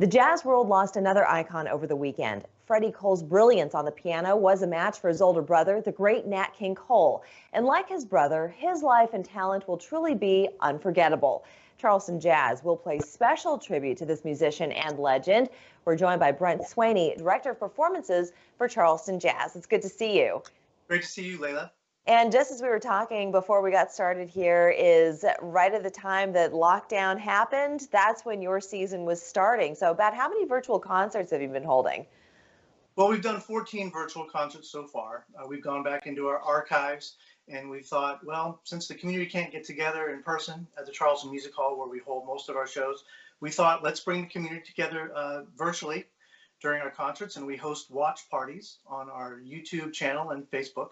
The jazz world lost another icon over the weekend. Freddie Cole's brilliance on the piano was a match for his older brother, the great Nat King Cole. And like his brother, his life and talent will truly be unforgettable. Charleston Jazz will play special tribute to this musician and legend. We're joined by Brent Swaney, Director of Performances for Charleston Jazz. It's good to see you. Great to see you, Layla. And just as we were talking before we got started here, is right at the time that lockdown happened, that's when your season was starting. So about how many virtual concerts have you been holding? Well, we've done 14 virtual concerts so far. We've gone back into our archives and we thought, well, since the community can't get together in person at the Charleston Music Hall where we hold most of our shows, we thought let's bring the community together virtually during our concerts, and we host watch parties on our YouTube channel and Facebook.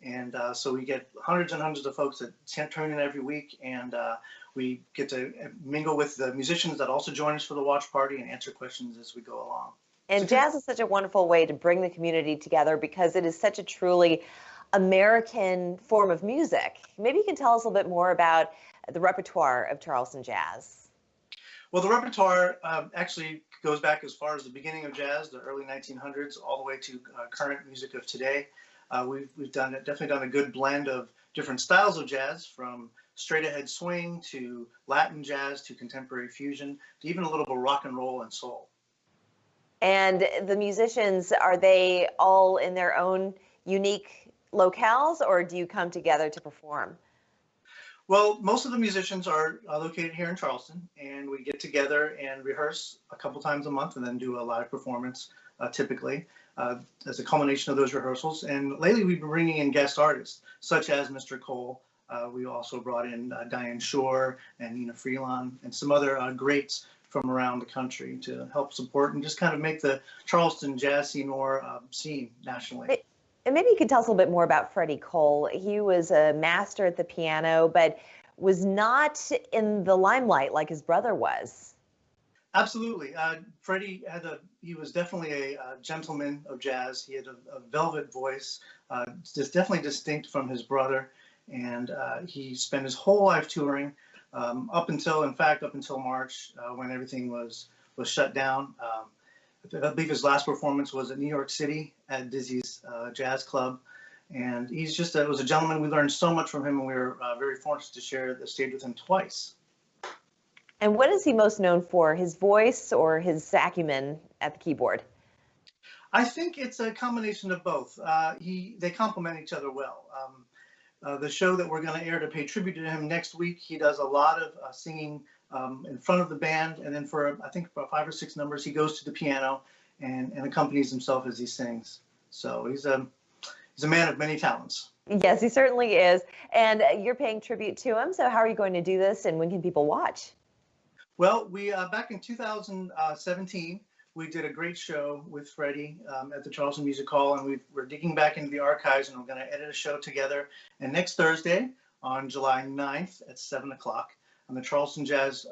And so we get hundreds and hundreds of folks that tune in every week, and we get to mingle with the musicians that also join us for the watch party and answer questions as we go along. And jazz is such a wonderful way to bring the community together because it is such a truly American form of music. Maybe you can tell us a little bit more about the repertoire of Charleston Jazz. Well, the repertoire actually goes back as far as the beginning of jazz, the early 1900s, all the way to current music of today. We've definitely done a good blend of different styles of jazz, from straight ahead swing to Latin jazz to contemporary fusion to even a little bit of rock and roll and soul. And the musicians, are they all in their own unique locales, or do you come together to perform? Well, most of the musicians are located here in Charleston, and we get together and rehearse a couple times a month and then do a live performance typically. As a culmination of those rehearsals. And lately we've been bringing in guest artists such as Mr. Cole. We also brought in Diane Shore and Nina Freelon and some other greats from around the country to help support and just kind of make the Charleston jazz scene more seen nationally. And maybe you could tell us a little bit more about Freddy Cole. He was a master at the piano, but was not in the limelight like his brother was. Absolutely. Freddie he was definitely a gentleman of jazz. He had a velvet voice, just definitely distinct from his brother. And he spent his whole life touring up until March, when everything was shut down. I believe his last performance was at New York City at Dizzy's Jazz Club. And he's just was a gentleman. We learned so much from him, and we were very fortunate to share the stage with him twice. And what is he most known for, his voice or his acumen at the keyboard? I think it's a combination of both. They complement each other well. The show that we're going to air to pay tribute to him next week, he does a lot of singing in front of the band, and then for I think about 5 or 6 numbers, he goes to the piano and accompanies himself as he sings. So he's a man of many talents. Yes, he certainly is. And you're paying tribute to him. So how are you going to do this, and when can people watch? Well, we back in 2017, we did a great show with Freddie at the Charleston Music Hall, and we're digging back into the archives, and we're going to edit a show together. And next Thursday, on July 9th at 7 o'clock, on the Charleston Jazz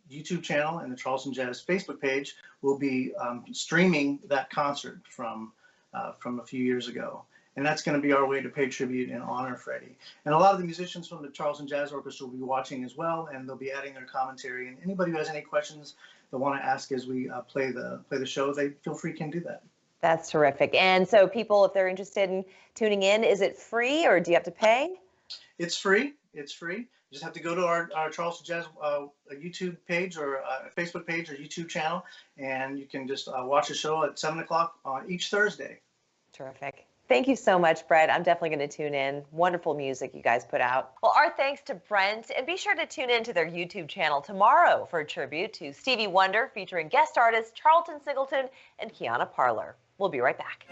YouTube channel and the Charleston Jazz Facebook page, we'll be streaming that concert from a few years ago. And that's going to be our way to pay tribute and honor Freddie. And a lot of the musicians from the Charleston Jazz Orchestra will be watching as well, and they'll be adding their commentary. And anybody who has any questions they want to ask as we play the show, they feel free can do that. That's terrific. And so people, if they're interested in tuning in, is it free or do you have to pay? It's free. It's free. You just have to go to our Charleston Jazz YouTube page or Facebook page or YouTube channel, and you can just watch the show at 7 o'clock on each Thursday. Terrific. Thank you so much, Brent. I'm definitely going to tune in. Wonderful music you guys put out. Well, our thanks to Brent, and be sure to tune in to their YouTube channel tomorrow for a tribute to Stevie Wonder featuring guest artists Charlton Singleton and Kiana Parler. We'll be right back.